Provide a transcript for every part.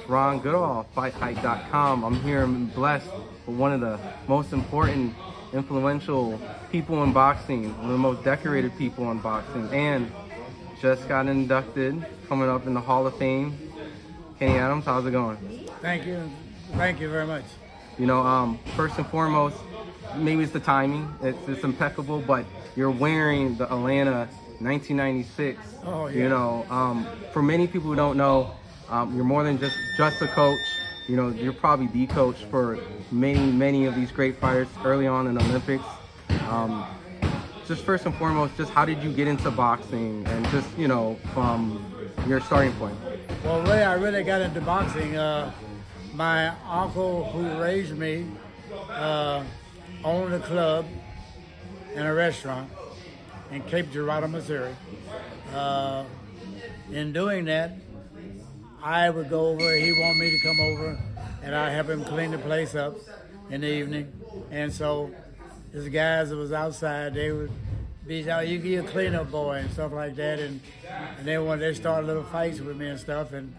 Ron Goodall, FightHype.com. I'm here and blessed with one of the most important, influential people in boxing, one of the most decorated people in boxing, and just got inducted, coming up in the Hall of Fame. Kenny Adams, how's it going? Thank you. Thank you very much. You know, first and foremost, maybe it's the timing. It's impeccable, but you're wearing the Atlanta 1996. Oh, yeah. You know, for many people who don't know, you're more than just a coach. You know, you're probably the coach for many of these great fighters early on in the Olympics. Just first and foremost, just how did you get into boxing, and just, you know, from your starting point? Well, really, I really got into boxing. My uncle, who raised me, owned a club and a restaurant in Cape Girardeau, Missouri. In doing that, I would go over, he'd want me to come over, and I'd help him clean the place up in the evening. And so, these guys that was outside, they would be, oh, you be a cleanup boy and stuff like that. And then when they started little fights with me and stuff, and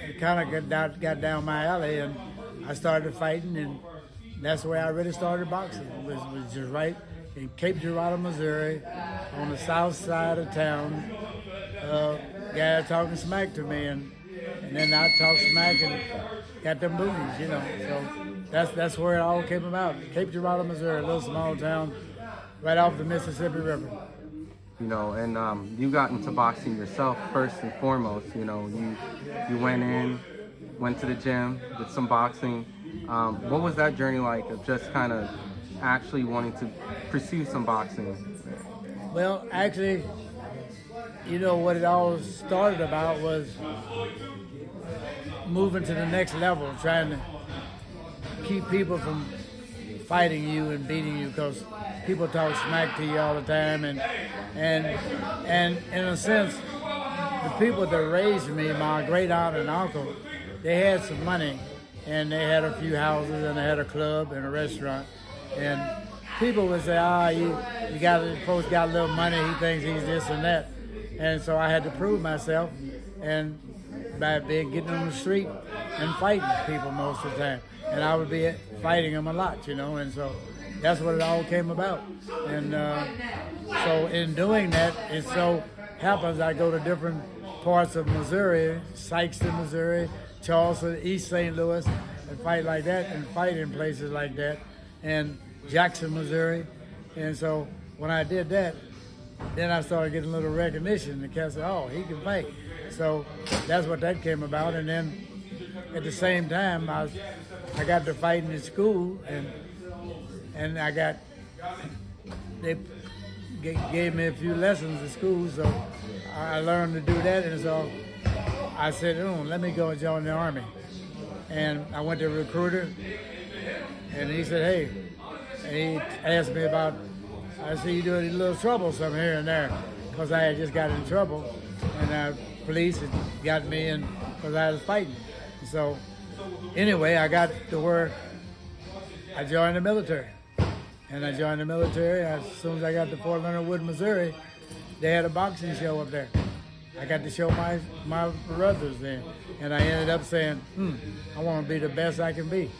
it kind of got down my alley, and I started fighting, and that's the way I really started boxing. It was just right in Cape Girardeau, Missouri, on the south side of town. Guy talking smack to me, and then I talked smack and got them booties, you know. So that's where it all came about. Cape Girardeau, Missouri, a little small town right off the Mississippi River. You know, and you got into boxing yourself first and foremost. You know, you went to the gym, did some boxing. What was that journey like of just kind of actually wanting to pursue some boxing? Well, actually, you know, what it all started about was moving to the next level, trying to keep people from fighting you and beating you, because people talk smack to you all the time, and in a sense, the people that raised me, my great aunt and uncle, they had some money, and they had a few houses, and they had a club and a restaurant, and people would say, you folks got a little money, he thinks he's this and that. And so I had to prove myself, and by getting on the street and fighting people most of the time. And I would be fighting them a lot, you know, and so that's what it all came about. And so in doing that, it so happens I go to different parts of Missouri, Sykeston, Missouri, Charleston, East St. Louis, and fight like that, and fight in places like that, and Jackson, Missouri. And so when I did that, then I started getting a little recognition. The cat said, oh, he can fight. So that's what that came about. And then at the same time, I got to fighting in school, and they gave me a few lessons in school, so I learned to do that. And so I said, let me go and join the Army. And I went to a recruiter, and he said, hey, and he asked me about, I see you doing a little troublesome here and there, because I had just got in trouble, and police had got me in because I was fighting. So anyway, I got to where I joined the military. And I joined the military. As soon as I got to Fort Leonard Wood, Missouri, they had a boxing show up there. I got to show my brothers then. And I ended up saying, I want to be the best I can be.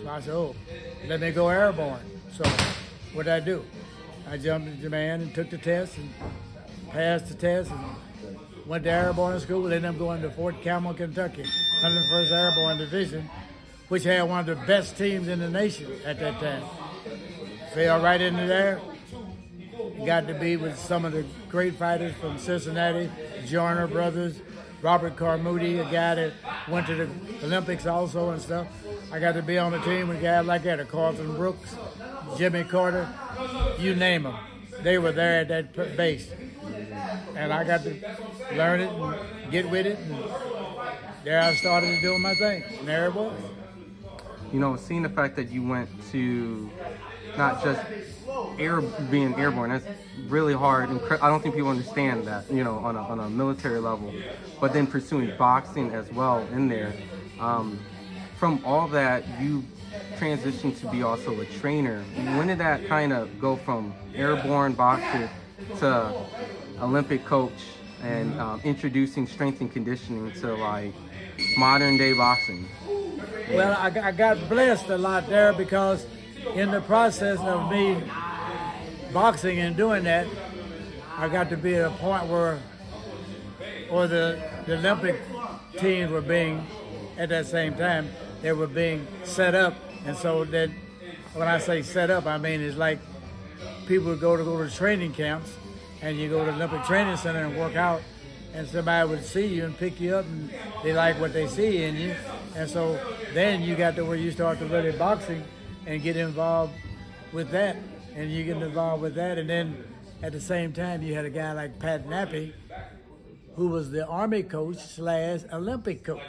So I said, let me go airborne. So what did I do? I jumped into command and took the test and passed the test and went to airborne school. Ended up going to Fort Campbell, Kentucky, 101st Airborne Division, which had one of the best teams in the nation at that time. Fell right into there. Got to be with some of the great fighters from Cincinnati, Joyner brothers, Robert Carmody, a guy that went to the Olympics also and stuff. I got to be on the team with guys like that, Carlton Brooks, Jimmy Carter, you name them. They were there at that base. And I got to learn it and get with it. And there I started doing my thing. And there it was. You know, seeing the fact that you went to not just being airborne, that's really hard. And I don't think people understand that, you know, on a military level. But then pursuing boxing as well in there. From all that, you transitioned to be also a trainer. When did that kind of go from airborne boxer to Olympic coach and introducing strength and conditioning to like modern day boxing? Well, I got blessed a lot there because in the process of me boxing and doing that, I got to be at a point where the Olympic teams were being, at that same time, they were being set up. And so that, when I say set up, I mean it's like people would go to training camps, and you go to the Olympic Training Center and work out, and somebody would see you and pick you up, and they like what they see in you. And so then you got to where you start to really boxing and get involved with that, and you get involved with that. And then at the same time, you had a guy like Pat Nappy, who was the Army coach / Olympic coach.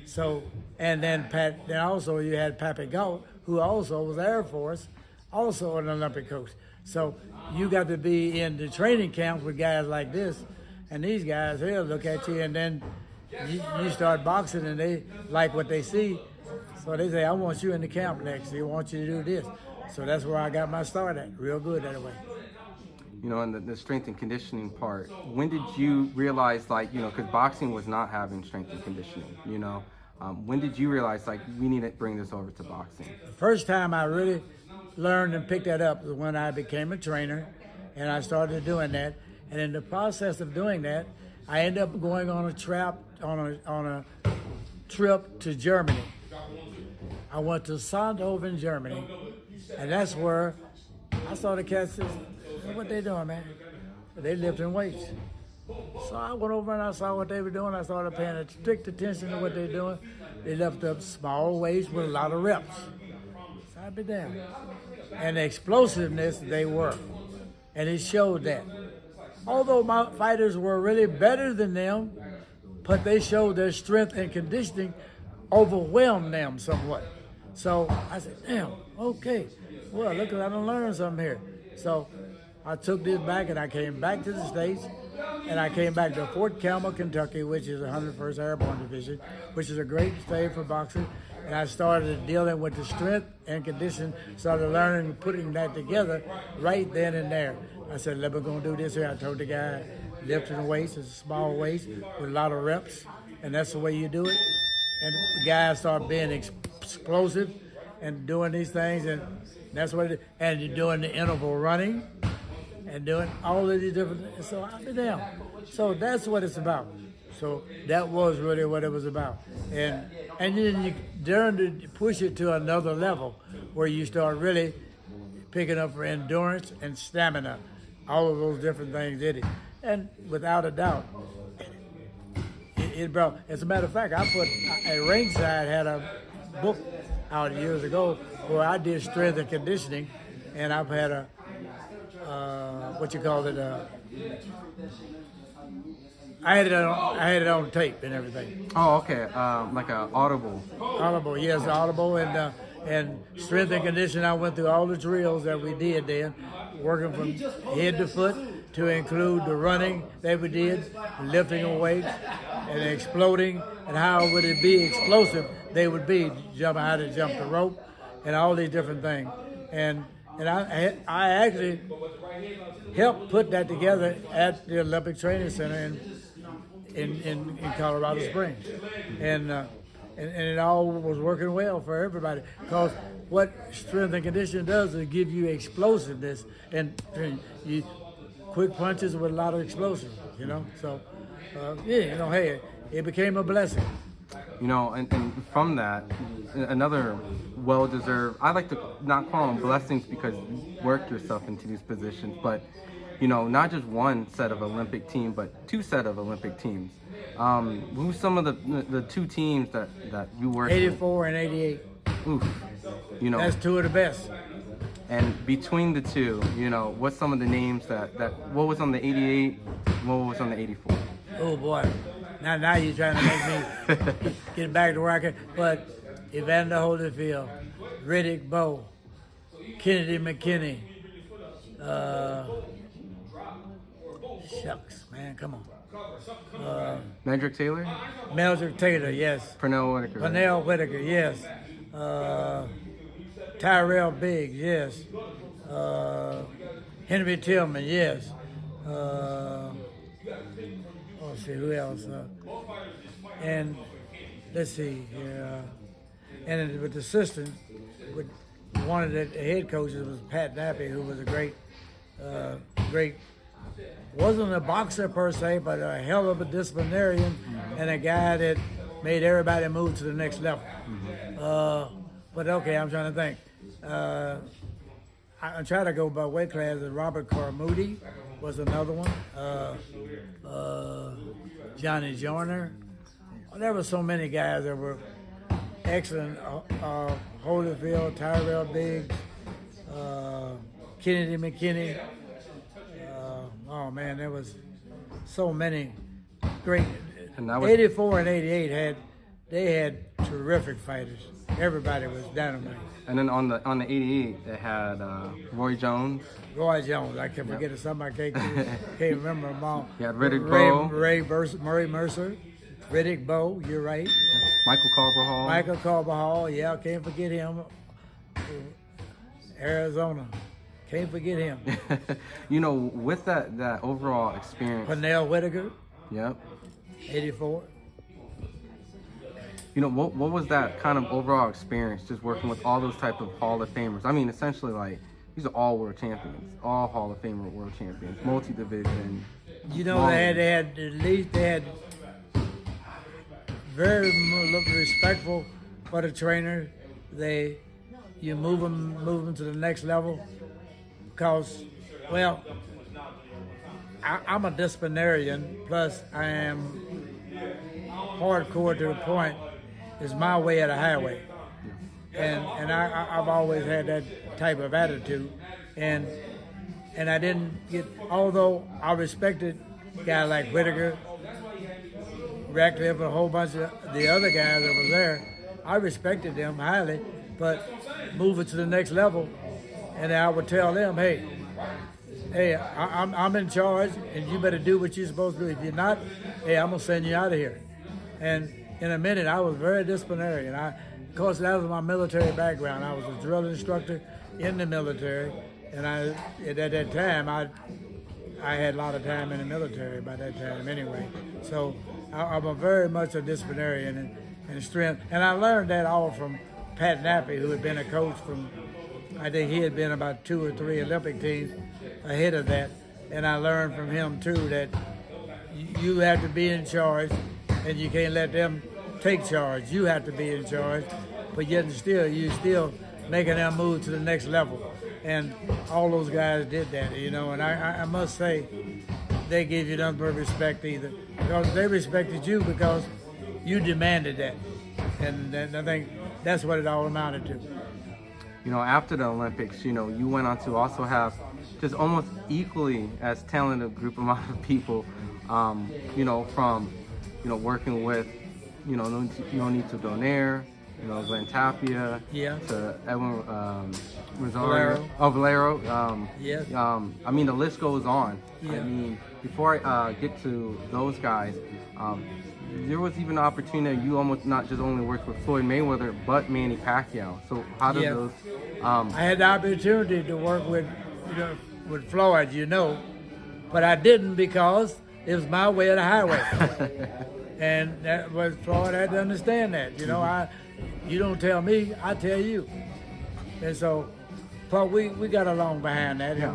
So, and then also you had Pappy Gault, who also was Air Force, also an Olympic coach. So you got to be in the training camps with guys like this, and these guys here look at you, and then you start boxing, and they like what they see. So they say, I want you in the camp next. They want you to do this. So that's where I got my start at, real good that way. You know, and the strength and conditioning part, when did you realize, like, you know, because boxing was not having strength and conditioning, you know, when did you realize, like, we need to bring this over to boxing? The first time I really learned and picked that up was when I became a trainer, and I started doing that. And in the process of doing that, I ended up going on a trip to Germany. I went to Sonthofen, Germany, and that's where I saw the cats. What they doing, man? They lifting weights. So I went over and I saw what they were doing. I started paying strict attention to what they're doing. They lift up small weights with a lot of reps. So I'd be damned. And the explosiveness they were. And it showed that. Although my fighters were really better than them, but they showed their strength and conditioning overwhelmed them somewhat. So I said, damn, okay. Well, look, I done learned something here. So I took this back, and I came back to the States, and I came back to Fort Campbell, Kentucky, which is the 101st Airborne Division, which is a great state for boxing. And I started dealing with the strength and condition, started learning and putting that together right then and there. I said, we're going to do this here. I told the guy, lifting weights, it's small weights with a lot of reps, and that's the way you do it. And the guys start being explosive and doing these things, and that's what it is. And you're doing the interval running and doing all of these different things. So I'll be down. So that's what it's about. So that was really what it was about. And then you learn to push it to another level where you start really picking up for endurance and stamina, all of those different things in it. And without a doubt, it brought, as a matter of fact, at Ringside had a book out years ago where I did strength and conditioning, and I've had a, I had it on tape and everything. Oh, okay. Like a Audible. Audible, yes, Audible, and strength and conditioning. I went through all the drills that we did then, working from head to foot to include the running that we did, lifting of weights, and exploding, and how would it be explosive they would be, how to jump the rope, and all these different things. And I actually helped put that together at the Olympic Training Center in Colorado Springs, and it all was working well for everybody. Because what strength and conditioning does is give you explosiveness and you quick punches with a lot of explosiveness. You know, so hey, it became a blessing. You know, and from that, another well-deserved, I like to not call them blessings because you work yourself into these positions, but, you know, not just one set of Olympic team, but two set of Olympic teams. Who's some of the two teams that you worked with? 84 and 88. Oof. You know. That's two of the best. And between the two, you know, what's some of the names what was on the 88, what was on the 84? Oh, boy. Now you're trying to make me get back to where I can. But Evander Holyfield, Riddick Bowe, Kennedy McKinney. Shucks, man, come on. Medrick Taylor? Medrick Taylor, yes. Pernell Whitaker. Pernell Whitaker, yes. Tyrell Biggs, yes. Henry Tillman, yes. let's see, who else? And let's see here. And with the assistant, with one of the head coaches was Pat Nappy, who was a great, wasn't a boxer per se, but a hell of a disciplinarian and a guy that made everybody move to the next level. But okay, I'm trying to think. I try to go by weight class. Robert Carmody was another one. Johnny Joyner. There were so many guys that were excellent. Holyfield, Tyrell Biggs, Kennedy McKinney. Oh man, there was so many great. And that was 84 and 88 had terrific fighters. Everybody was dynamite. And then on the 88, they had Roy Jones. Roy Jones. I can forget somebody. Can't remember them all. Yeah, Riddick Bowe. Murray Mercer. Riddick Bowe, you're right. Michael Carbajal, yeah, can't forget him. Arizona, can't forget him. You know, with that overall experience. Pernell Whitaker. Yep. 84. You know, what was that kind of overall experience, just working with all those type of Hall of Famers? I mean, essentially, like, these are all world champions, all Hall of Famer world champions, multi-division. You know, they had very respectful for the trainer. You move them to the next level because, well, I'm a disciplinarian, plus I am hardcore to the point. It's my way or the highway. And I've always had that type of attitude. And I didn't get, although I respected guys like Whitaker, Ratcliffe, a whole bunch of the other guys that were there, I respected them highly, but moving to the next level, and I would tell them, hey, I'm in charge, and you better do what you're supposed to do. If you're not, hey, I'm gonna send you out of here. And in a minute, I was very disciplinary, and of course, that was my military background. I was a drill instructor in the military, and at that time, I had a lot of time in the military by that time anyway. So I'm very much a disciplinarian and strength. And I learned that all from Pat Nappy, who had been a coach from, I think he had been about 2 or 3 Olympic teams ahead of that. And I learned from him too that you have to be in charge and you can't let them take charge. You have to be in charge, but yet you still making them move to the next level. And all those guys did that, you know, and I must say they gave you nothing but respect either. Because they respected you because you demanded that. And I think that's what it all amounted to. You know, after the Olympics, you know, you went on to also have just almost equally as talented group amount of people, you know, from, you know, working with, you know, Nonito Donaire, you know, Glenn Tapia, yeah, to Edwin Rosario, Valero. Yes. I mean, the list goes on. Yeah. I mean, before I get to those guys, there was even an opportunity you almost not just only worked with Floyd Mayweather, but Manny Pacquiao. So how did those? I had the opportunity to work with, you know, with Floyd, you know, but I didn't because it was my way or the highway. And that was Floyd had to understand that. You know, you don't tell me, I tell you. And so, but we got along behind that, and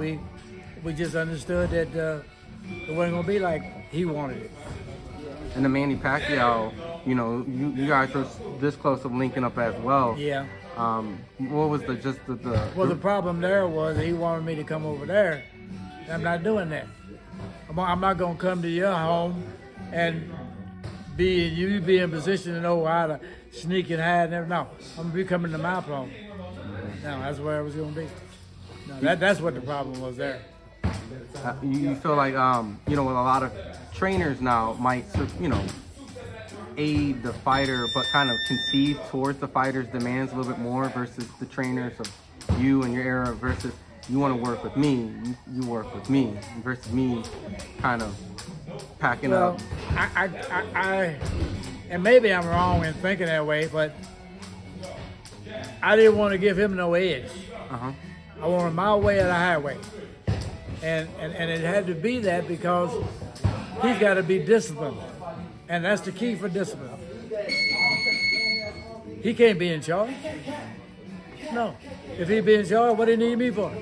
we just understood that it wasn't gonna be like he wanted it. And the Manny Pacquiao, you know, you guys were this close of linking up as well. Yeah. What was the Well, the problem there was he wanted me to come over there. I'm not doing that. I'm not gonna come to your home and you be in position to know how to sneak and hide and everything. No, I'm gonna be coming to my home. No, that's where I was gonna be. No, that's what the problem was there. You feel like, you know, with a lot of trainers now might, you know, aid the fighter, but kind of concede towards the fighter's demands a little bit more versus the trainers of you and your era versus you want to work with me, you work with me versus me kind of packing up. And maybe I'm wrong in thinking that way, but I didn't want to give him no edge. I wanted my way or the highway. And it had to be that because he's got to be disciplined. And that's the key for discipline. He can't be in charge. No. If he be in charge, what do he need me for?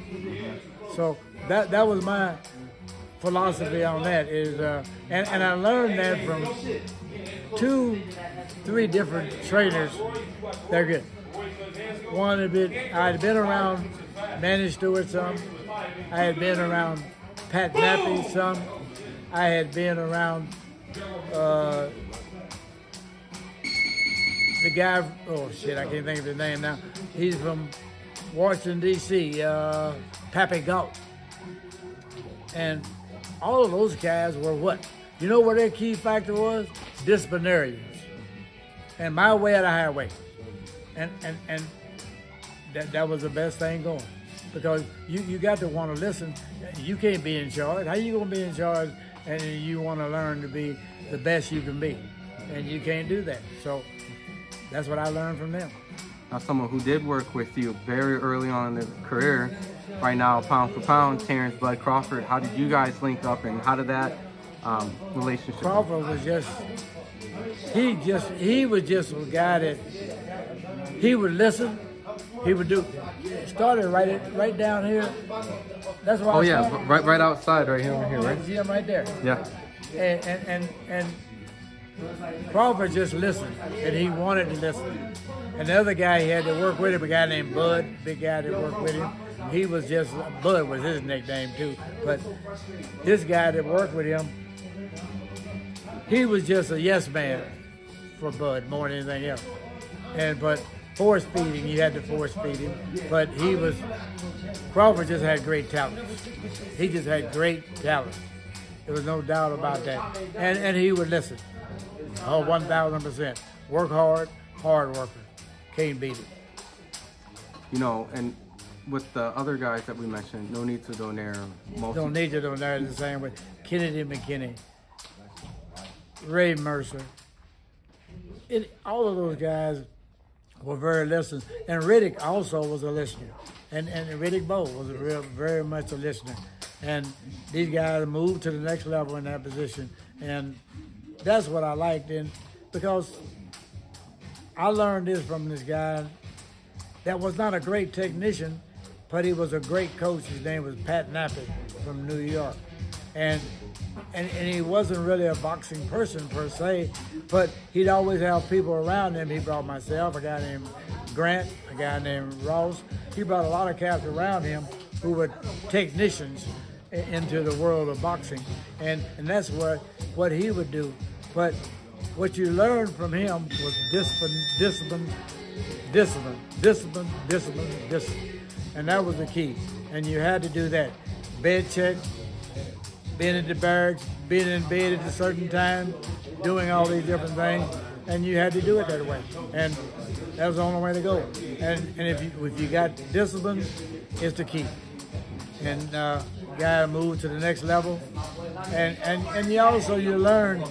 So that was my philosophy on that. And I learned that from 2-3 different trainers. They're good. One I had been around Manny Stewart some. I had been around Pat Nappy some. I had been around the guy, oh shit, I can't think of his name now. He's from Washington, D.C., Pappy Galt. And all of those guys were what? You know what their key factor was? Disciplinarians. And my way or the highway. And that was the best thing going. Because you got to want to listen. You can't be in charge. How you going to be in charge and you want to learn to be the best you can be? And you can't do that. So that's what I learned from them. Now, someone who did work with you very early on in their career, right now, pound for pound, Terence Bud Crawford. How did you guys link up, and how did that relationship? Crawford was he was just a guy that he would listen. He would do. Started right down here. That's why. Oh yeah, right outside, right here, over here, right? See him right there. Yeah. And Crawford just listened, and he wanted to listen. And the other guy he had to work with him, a guy named Bud, big guy that worked with him. He was just, Bud was his nickname too. But this guy that worked with him, he was just a yes man for Bud more than anything else. But force feeding, you had to force feed him. But Crawford just had great talent. He just had great talent. There was no doubt about that. And he would listen. Oh, 1,000%. Work hard, hard worker. Can't beat it. You know, and with the other guys that we mentioned, no need to donaire. Don't need to donaire the same way. Kennedy McKinney, Ray Mercer. All of those guys were very listeners. And Riddick also was a listener. And Riddick Bowe was very much a listener. And these guys moved to the next level in that position. And that's what I liked. And because I learned this from this guy that was not a great technician, but he was a great coach. His name was Pat Nappy from New York. And he wasn't really a boxing person per se, but he'd always have people around him. He brought myself, a guy named Grant, a guy named Ross. He brought a lot of cats around him who were technicians into the world of boxing. And that's what he would do. But what you learned from him was discipline. And that was the key. And you had to do that. Bed check, being at the barracks, being in bed at a certain time, doing all these different things. And you had to do it that way. And that was the only way to go. And if you got discipline, it's the key. And guy moved to the next level. And you learn.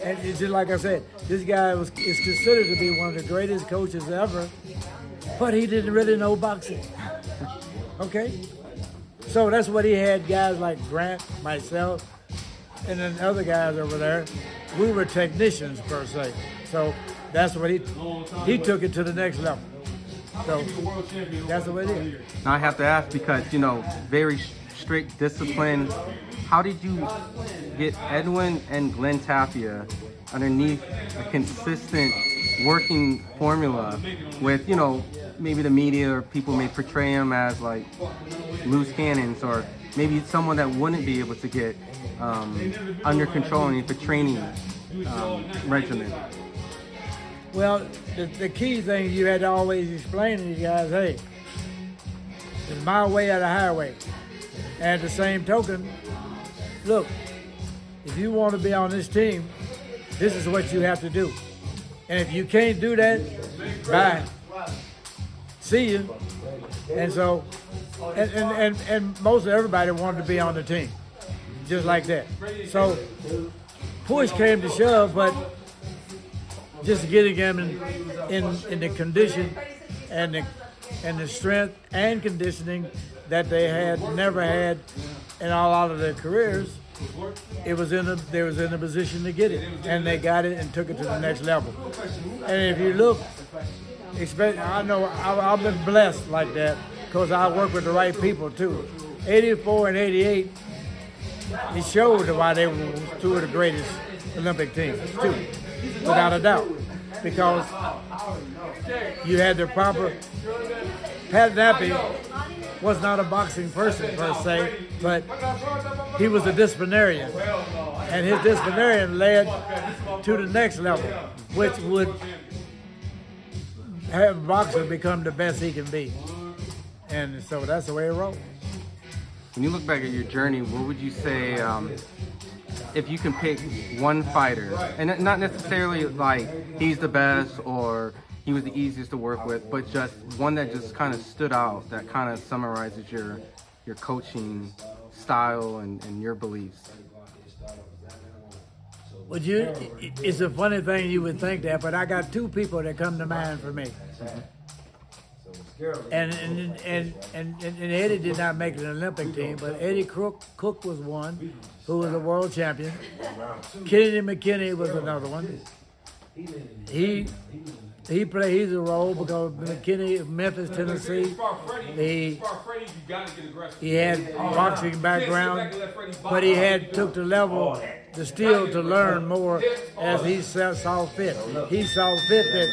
And it's just like I said, this guy is considered to be one of the greatest coaches ever, but he didn't really know boxing. Okay? So that's what he had, guys like Grant, myself, and then other guys over there. We were technicians per se. So that's what he took it to the next level. So that's the way it is. Now I have to ask, because, very strict discipline. How did you get Edwin and Glenn Tapia underneath a consistent working formula with, maybe the media or people may portray him as like loose cannons, or maybe someone that wouldn't be able to get under control underneath the training regimen? Well, the key thing you had to always explain to these guys, hey, it's my way or the highway. And at the same token, look, if you want to be on this team, this is what you have to do. And if you can't do that, bye. See you. And so, and most of everybody wanted to be on the team, just like that. So, push came to shove, but just getting them in the condition and the strength and conditioning that they had never had in a lot of their careers, they was in a position to get it, and they got it and took it to the next level. And if you look, I know I've been blessed like that because I work with the right people too. 84 and 88, it showed why they were two of the greatest Olympic teams too, without a doubt, because you had the proper. Pat Nappy was not a boxing person per se, but he was a disciplinarian, and his disciplinarian led to the next level, which would have a boxer become the best he can be. And so that's the way it rolls. When you look back at your journey, what would you say, if you can pick one fighter, and not necessarily like he's the best or he was the easiest to work with, but just one that just kind of stood out, that kind of summarizes your coaching style and your beliefs? Well, it's a funny thing you would think that, but I got two people that come to mind for me. And Eddie did not make an Olympic team, but Eddie Cook was one who was a world champion. Kennedy McKinney was another one. He's a role because McKinney, Memphis, Tennessee, he had boxing background, but he took the level to learn more as he saw fit. He saw fit that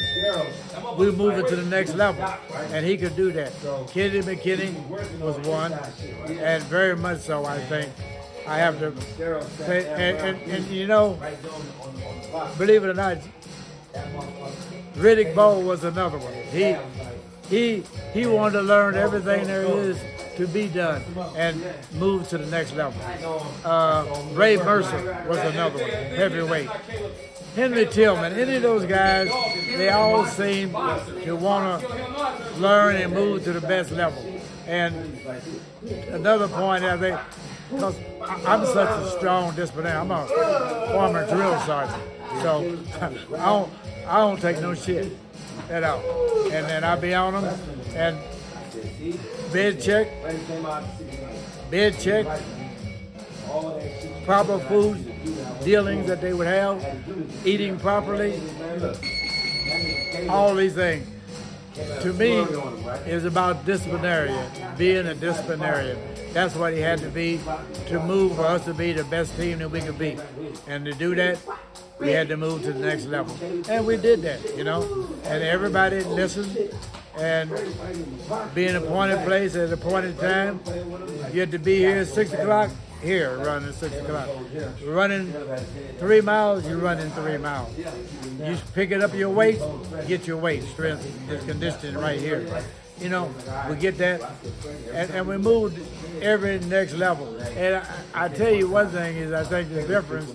we move it to the next level, and he could do that. Kennedy McKinney was one, and very much so, I think. I have to say, and you know, believe it or not, Riddick Bowe was another one. He wanted to learn everything there is to be done and move to the next level. Ray Mercer was another one, heavyweight. Henry Tillman, any of those guys, they all seem to want to learn and move to the best level. And another point, I think, because I'm such a strong disciplinarian, I'm a former drill sergeant, so I don't take no shit at all. And then I be on them and bed check, proper food dealings that they would have, eating properly, all these things. To me, is about disciplinarian, being a disciplinarian. That's what he had to be to move for us to be the best team that we could be. And to do that, we had to move to the next level. And we did that, you know. And everybody listened. And being appointed place at an appointed time, you had to be here at 6 o'clock, here running at 6 o'clock. Running 3 miles, you run in 3 miles. You picking up your weight, get your weight, strength and conditioning right here. You know, we get that, and we moved every next level. And I tell you one thing is, I think the difference,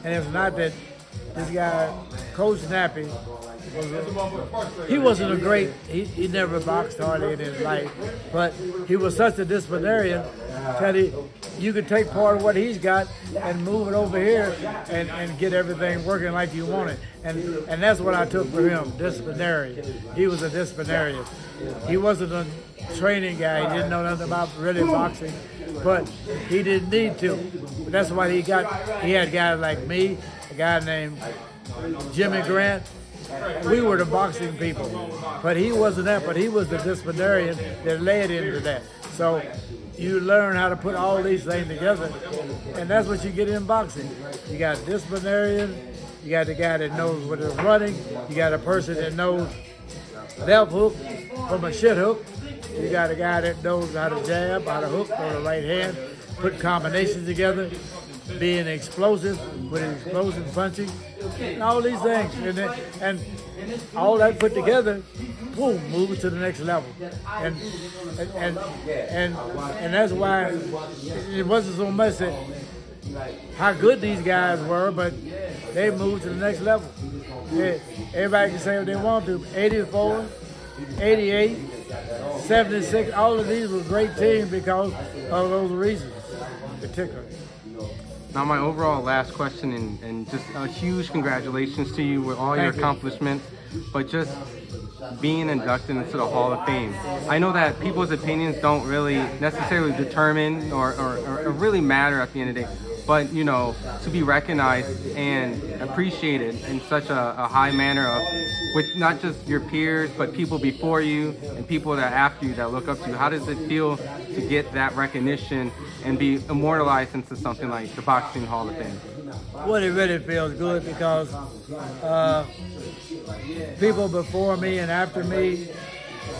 and it's not that this guy, Coach Nappy, he wasn't a great, he never boxed hardly in his life, but he was such a disciplinarian that you could take part of what he's got and move it over here and get everything working like you want it. And that's what I took for him, disciplinarian. He was a disciplinarian. He wasn't a training guy. He didn't know nothing about really boxing, but he didn't need to. But that's why he had guys like me, a guy named Jimmy Grant. We were the boxing people, but he wasn't that, but he was the disciplinarian that led into that. So you learn how to put all these things together, and that's what you get in boxing. You got disciplinarian, you got the guy that knows what is running, you got a person that knows left hook from a shit hook, you got a guy that knows how to jab, how to hook on the right hand, put combinations together, being explosive with explosive punching, and all these things, and all that put together, boom, move it to the next level, and that's why it wasn't so much that how good these guys were, but they moved to the next level. Everybody can say what they want to. 84, 88, 76, all of these were great teams because of those reasons, particularly. Now, my overall last question, and just a huge congratulations to you with all your accomplishments, but just being inducted into the Hall of Fame. I know that people's opinions don't really necessarily determine or really matter at the end of the day. but you know, to be recognized and appreciated in such a high manner of, with not just your peers, but people before you and people that after you that look up to you. How does it feel to get that recognition and be immortalized into something like the Boxing Hall of Fame? Well, it really feels good because people before me and after me,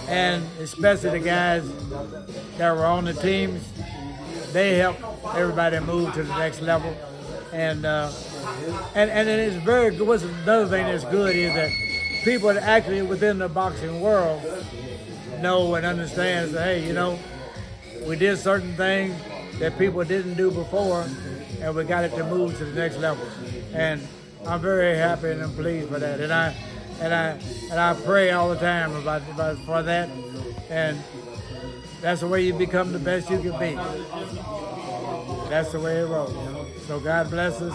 and especially the guys that were on the teams, they helped everybody move to the next level. And it is very good. What's another thing that's good is that people that actually within the boxing world know and understand, say, hey, you know, we did certain things that people didn't do before, and we got it to move to the next level. And I'm very happy and I'm pleased for that. And I pray all the time for that. And that's the way you become the best you can be. That's the way it rolls. So God bless us.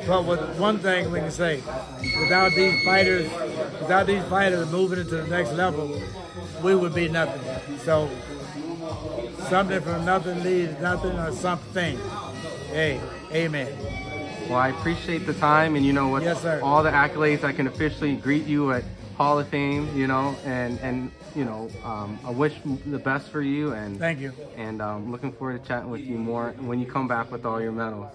But with one thing we can say, without these fighters moving into the next level, we would be nothing. So something from nothing leads nothing or something. Hey, amen. Well, I appreciate the time, and you know what? Yes, sir. All the accolades, I can officially greet you at Hall of Fame, you know, and you know, I wish the best for you, and thank you. And looking forward to chatting with you more when you come back with all your medals.